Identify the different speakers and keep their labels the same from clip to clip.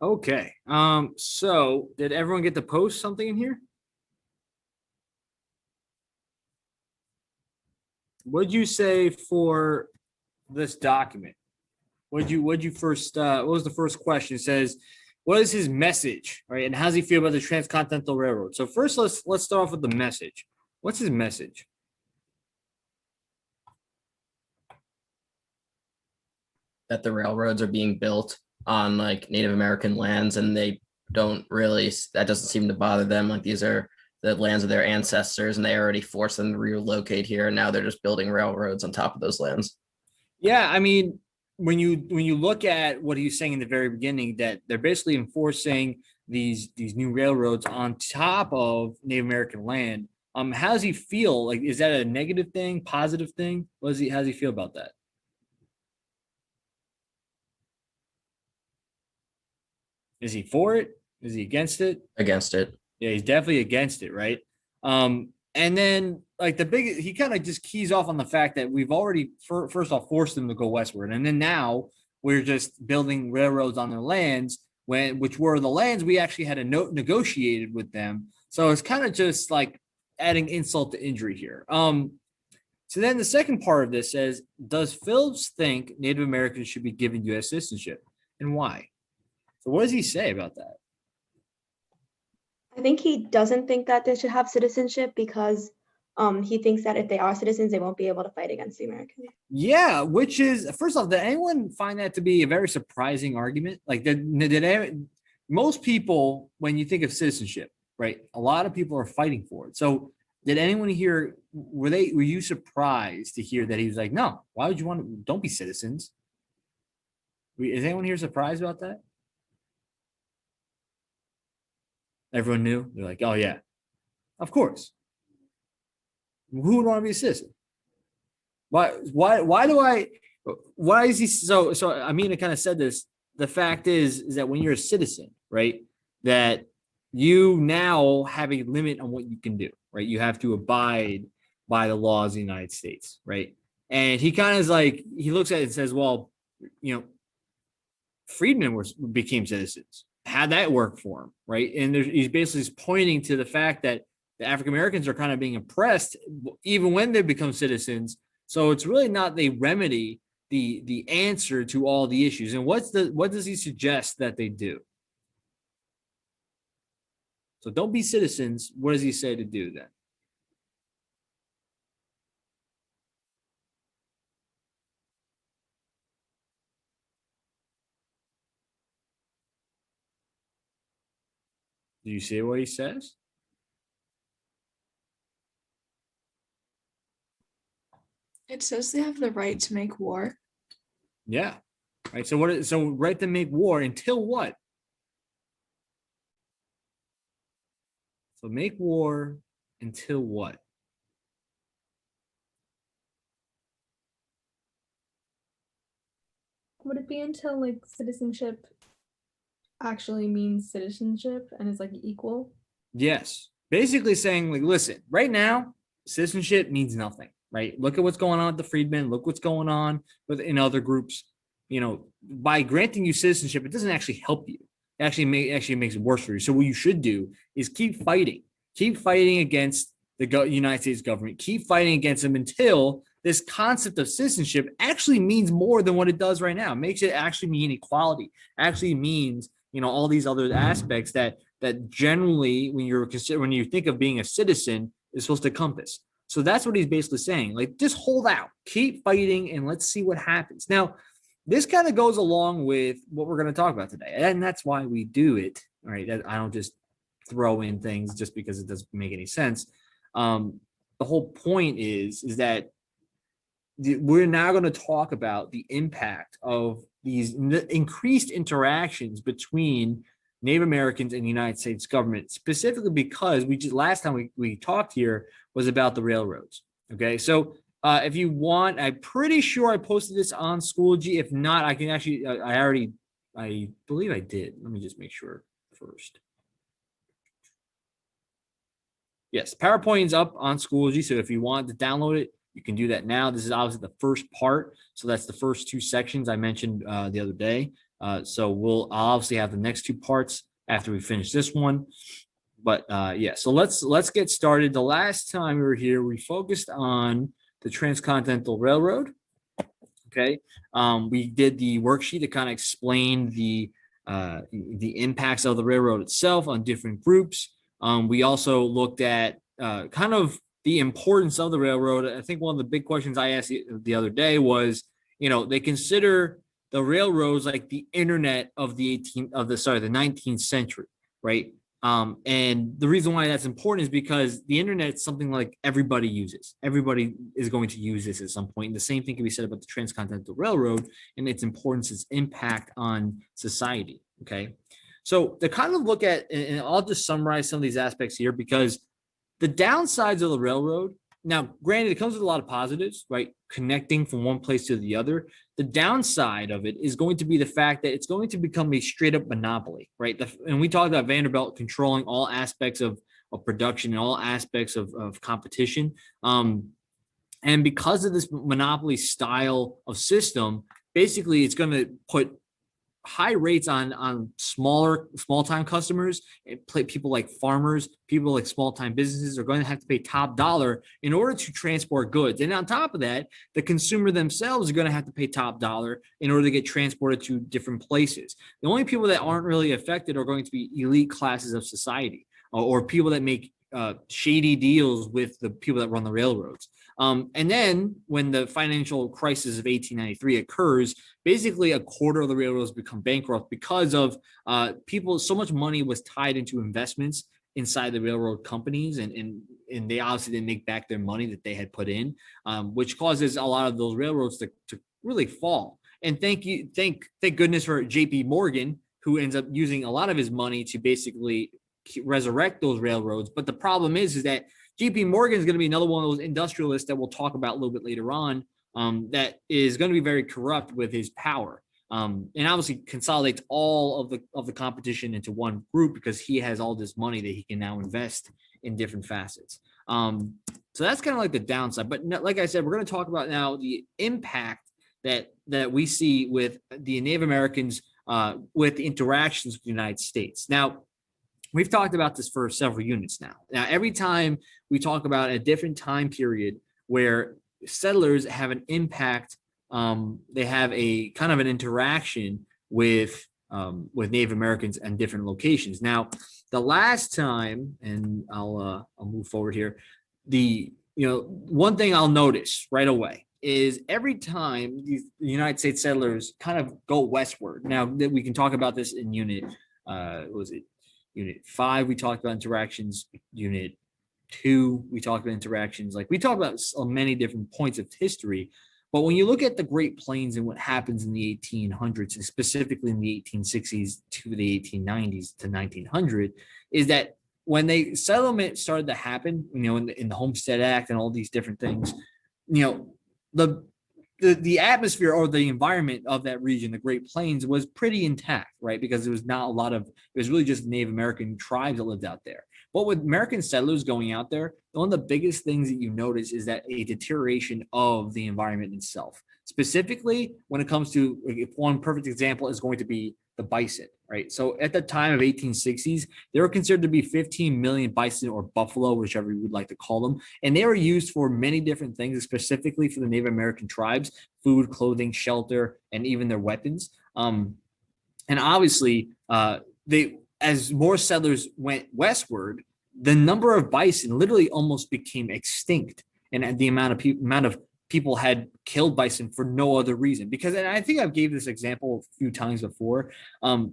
Speaker 1: Okay. So did everyone get to post something in here? What'd you say for this document? What'd you first what was the first question? It says, what is his message? Right? And how does he feel about the transcontinental railroad? So first let's start off with the message. What's his message?
Speaker 2: That the railroads are being built on like Native American lands and they don't really, that doesn't seem to bother them. Like these are the lands of their ancestors and they already forced them to relocate here. And now they're just building railroads on top of those lands.
Speaker 1: Yeah, I mean, when you look at what he was saying in the very beginning, that they're basically enforcing these new railroads on top of Native American land. How does he feel? Like, is that a negative thing, positive thing? How does he feel about that? Is he for it? Is he against it?
Speaker 2: Against it.
Speaker 1: Yeah, he's definitely against it, right? And then like he kind of just keys off on the fact that we've already first off forced them to go westward, and then now we're just building railroads on their lands which were the lands we actually had a negotiated with them. So it's kind of just like adding insult to injury here. So then the second part of this says, does Phillips think Native Americans should be given U.S. citizenship, and why? So what does he say about that?
Speaker 3: I think he doesn't think that they should have citizenship because he thinks that if they are citizens, they won't be able to fight against the Americans.
Speaker 1: Yeah, which is first off, did anyone find that to be a very surprising argument? Like, most people, when you think of citizenship, right? A lot of people are fighting for it. So, did anyone here were you surprised to hear that he was like, no, why would you want to? Don't be citizens. Is anyone here surprised about that? Everyone knew. They're like, oh yeah, of course. Who would want to be a citizen? Why do I? Why is he so? Amina kind of said this. The fact is that when you're a citizen, right, that you now have a limit on what you can do, right? You have to abide by the laws of the United States, right? And he kind of is like, he looks at it and says, well, freedmen became citizens. How'd that work for him, right? And he's basically pointing to the fact that the African Americans are kind of being oppressed even when they become citizens. So it's really not the remedy, the answer to all the issues. And what does he suggest that they do? So don't be citizens. What does he say to do then? Do you see what he says?
Speaker 4: It says they have the right to make war.
Speaker 1: Yeah. Right. So right to make war until what? So make war until what?
Speaker 5: Would it be until like citizenship actually means citizenship and is like equal?
Speaker 1: Yes. Basically saying, like, listen, right now, citizenship means nothing, right? Look at what's going on with the freedmen. Look what's going on in other groups. By granting you citizenship, it doesn't actually help you. It actually makes it worse for you. So what you should do is keep fighting against the United States government. Keep fighting against them until this concept of citizenship actually means more than what it does right now. It makes it actually mean equality. Actually means all these other aspects that generally when you think of being a citizen is supposed to compass. So that's what he's basically saying. Like, just hold out, keep fighting, and let's see what happens. Now, this kind of goes along with what we're going to talk about today, and that's why we do it. All right, I don't just throw in things just because it doesn't make any sense. The whole point is that we're now going to talk about the impact of these increased interactions between Native Americans and the United States government, specifically because last time we talked here was about the railroads. Okay, so if you want, I'm pretty sure I posted this on Schoology. If not, I can actually, I believe I did. Let me just make sure first. Yes, PowerPoint is up on Schoology, so if you want to download it, you can do that now. This is obviously the first part, so that's the first two sections I mentioned the other day. So I'll obviously have the next two parts after we finish this one. But yeah, so let's get started. The last time we were here, we focused on the Transcontinental Railroad. Okay, we did the worksheet to kind of explain the impacts of the railroad itself on different groups. We also looked at kind of the importance of the railroad. I think one of the big questions I asked the other day was, they consider the railroads like the internet of the 19th century, right? And the reason why that's important is because the internet is something like everybody uses. Everybody is going to use this at some point. And the same thing can be said about the Transcontinental Railroad and its importance, its impact on society. Okay. So to kind of look at, and I'll just summarize some of these aspects here, because the downsides of the railroad, now, granted, it comes with a lot of positives, right? Connecting from one place to the other. The downside of it is going to be the fact that it's going to become a straight up monopoly, right? And we talked about Vanderbilt controlling all aspects of production and all aspects of competition. And because of this monopoly style of system, basically it's going to put high rates on small time customers. People like farmers, people like small time businesses are going to have to pay top dollar in order to transport goods. And on top of that, the consumer themselves are going to have to pay top dollar in order to get transported to different places. The only people that aren't really affected are going to be elite classes of society, or people that make shady deals with the people that run the railroads. And then when the financial crisis of 1893 occurs, basically a quarter of the railroads become bankrupt because of people. So much money was tied into investments inside the railroad companies, and they obviously didn't make back their money that they had put in, which causes a lot of those railroads to really fall. And thank goodness for J.P. Morgan, who ends up using a lot of his money to basically resurrect those railroads. But the problem is that J.P. Morgan is going to be another one of those industrialists that we'll talk about a little bit later on, that is going to be very corrupt with his power, and obviously consolidates all of the competition into one group because he has all this money that he can now invest in different facets. So that's kind of like the downside. But like I said, we're going to talk about now the impact that we see with the Native Americans with the interactions with the United States. Now, we've talked about this for several units now. Now, every time we talk about a different time period where settlers have an impact, they have a kind of an interaction with Native Americans and different locations. Now, the last time, and I'll move forward here. One thing I'll notice right away is every time the United States settlers kind of go westward. Now, we can talk about this in unit. Unit 5, we talked about interactions. Unit 2, we talked about interactions. Like, we talked about so many different points of history. But when you look at the Great Plains and what happens in the 1800s, and specifically in the 1860s to the 1890s to 1900, is that when the settlement started to happen, in the Homestead Act and all these different things, the atmosphere or the environment of that region, the Great Plains, was pretty intact, right? Because there was not a lot of, it was really just Native American tribes that lived out there. But with American settlers going out there, one of the biggest things that you notice is that a deterioration of the environment itself. Specifically, when it comes to, if one perfect example is going to be the bison, right? So at the time of 1860s, they were considered to be 15 million bison, or buffalo, whichever you would like to call them. And they were used for many different things, specifically for the Native American tribes: food, clothing, shelter, and even their weapons. And obviously, as more settlers went westward, the number of bison literally almost became extinct, and the amount of people had killed bison for no other reason. Because, and I think I've gave this example a few times before,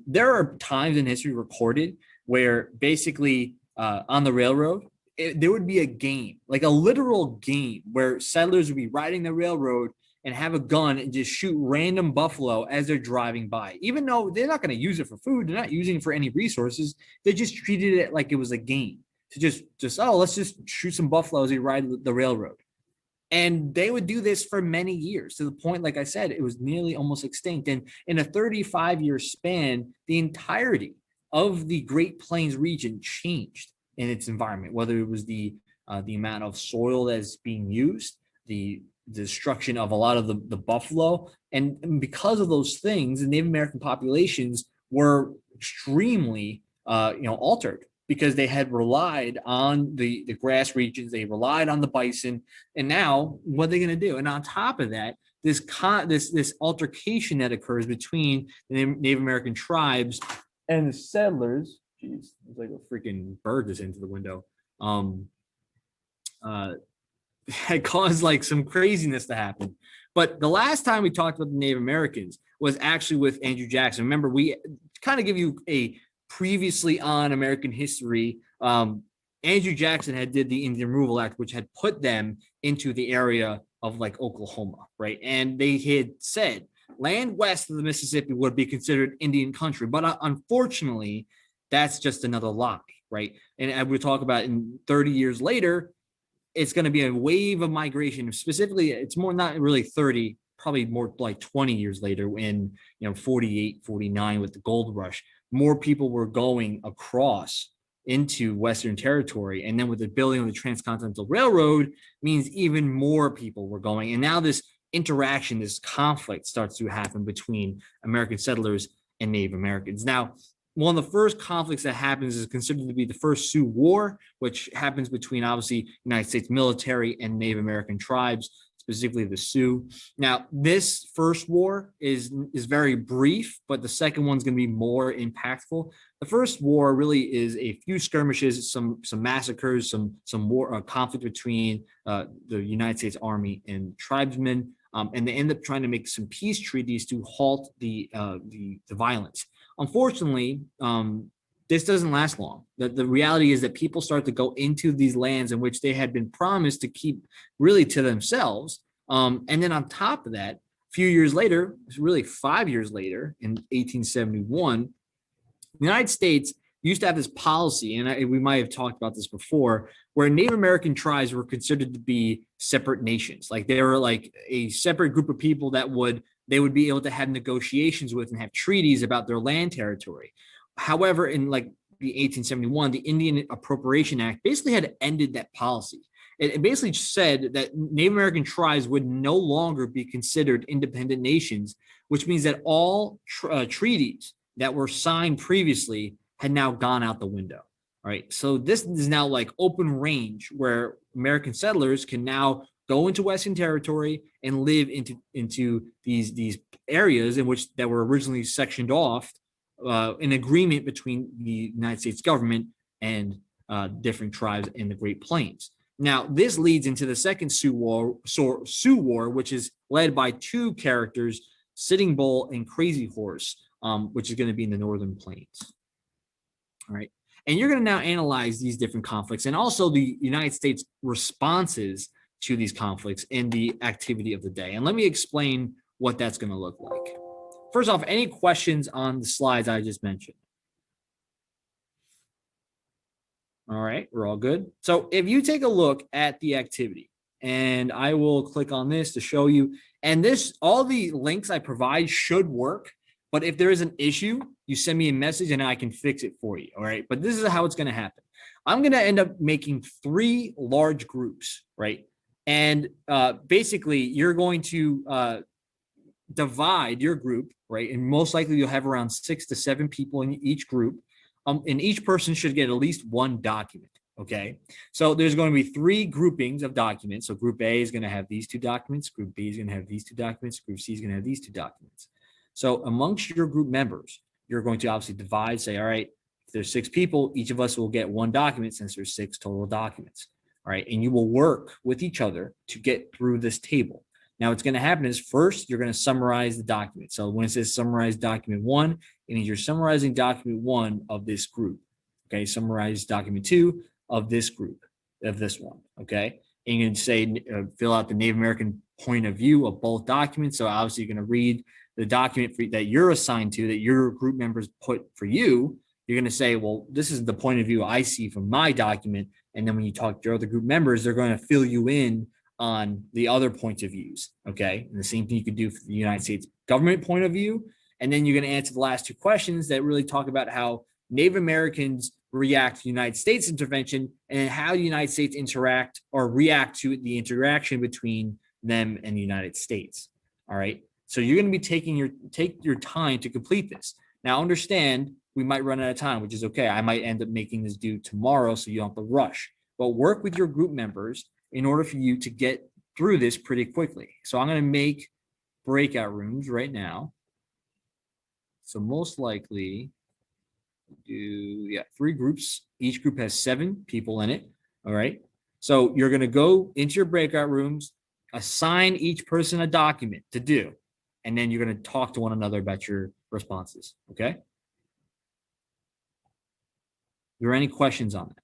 Speaker 1: there are times in history recorded where basically on the railroad, there would be a game, like a literal game, where settlers would be riding the railroad and have a gun and just shoot random buffalo as they're driving by. Even though they're not going to use it for food, they're not using it for any resources, they just treated it like it was a game. To just let's just shoot some buffalo as we ride the railroad. And they would do this for many years, to the point, like I said, it was nearly almost extinct. And in a 35-year span, the entirety of the Great Plains region changed in its environment, whether it was the amount of soil that's being used, the destruction of a lot of the buffalo. And because of those things, the Native American populations were extremely, altered because they had relied on the grass regions, they relied on the bison, and now what are they going to do? And on top of that, this altercation that occurs between the Native American tribes and the settlers. Jeez, it's like a freaking bird just into the window. Had caused like some craziness to happen. But the last time we talked about the Native Americans was actually with Andrew Jackson. Remember, we kind of give you a previously on American history. Andrew Jackson had did the Indian Removal Act, which had put them into the area of like Oklahoma, right? And they had said land west of the Mississippi would be considered Indian country. But unfortunately, that's just another lie, right? And we talk about in 30 years later, it's going to be a wave of migration. Specifically, it's more not really 30, probably more like 20 years later when, 48, 49 with the gold rush, more people were going across into Western territory. And then with the building of the Transcontinental Railroad means even more people were going. And now this interaction, this conflict starts to happen between American settlers and Native Americans. Now, one of the first conflicts that happens is considered to be the first Sioux War, which happens between obviously United States military and Native American tribes, specifically the Sioux. Now, this first war is very brief, but the second one's going to be more impactful. The first war really is a few skirmishes, some massacres, some war conflict between the United States Army and tribesmen, and they end up trying to make some peace treaties to halt the violence. Unfortunately, this doesn't last long. The reality is that people start to go into these lands in which they had been promised to keep really to themselves. And then on top of that, a few years later, really 5 years later, in 1871, the United States used to have this policy, and we might have talked about this before, where Native American tribes were considered to be separate nations. Like they were like a separate group of people that they would be able to have negotiations with and have treaties about their land territory. However, in like the 1871, the Indian Appropriation Act basically had ended that policy. It basically said that Native American tribes would no longer be considered independent nations, which means that all treaties that were signed previously had now gone out the window. All right. So this is now like open range where American settlers can now go into Western territory and live into these areas in which that were originally sectioned off, in agreement between the United States government and different tribes in the Great Plains. Now, this leads into the second Sioux War, which is led by two characters, Sitting Bull and Crazy Horse, which is going to be in the Northern Plains. All right. And you're going to now analyze these different conflicts and also the United States responses to these conflicts and the activity of the day. And let me explain what that's going to look like. First off, any questions on the slides I just mentioned? All right, we're all good. So if you take a look at the activity, and I will click on this to show you, and all the links I provide should work, but if there is an issue, you send me a message and I can fix it for you, all right? But this is how it's gonna happen. I'm gonna end up making 3 large groups, right? And basically you're going to divide your group, right? And most likely you'll have around 6 to 7 people in each group. And each person should get at least 1 document, okay? So there's going to be 3 groupings of documents. So group A is going to have these 2 documents. Group B is going to have these 2 documents. Group C is going to have these 2 documents. So amongst your group members, you're going to obviously divide, say, all right, if there's 6 people, each of us will get 1 document since there's 6 total documents, all right? And you will work with each other to get through this table. Now, what's going to happen is first, you're going to summarize the document. So when it says summarize document 1, it means you're summarizing document 1 of this group. Okay, summarize document 2 of this group, of this one. Okay, and you can say fill out the Native American point of view of both documents. So obviously, you're going to read the document that you're assigned to, that your group members put for you. You're going to say, well, this is the point of view I see from my document. And then when you talk to your other group members, they're going to fill you in on the other points of views, okay? And the same thing you could do for the United States government point of view. And then you're going to answer the last 2 questions that really talk about how Native Americans react to United States intervention and how the United States interact or react to the interaction between them and the United States. All right. So you're going to be take your time to complete this. Now understand we might run out of time, which is okay. I might end up making this due tomorrow, so you don't have to rush. But work with your group members in order for you to get through this pretty quickly. So I'm going to make breakout rooms right now. So most likely do 3 groups. Each group has 7 people in it. All right. So you're going to go into your breakout rooms, assign each person a document to do, and then you're going to talk to one another about your responses. Okay. Are there any questions on that?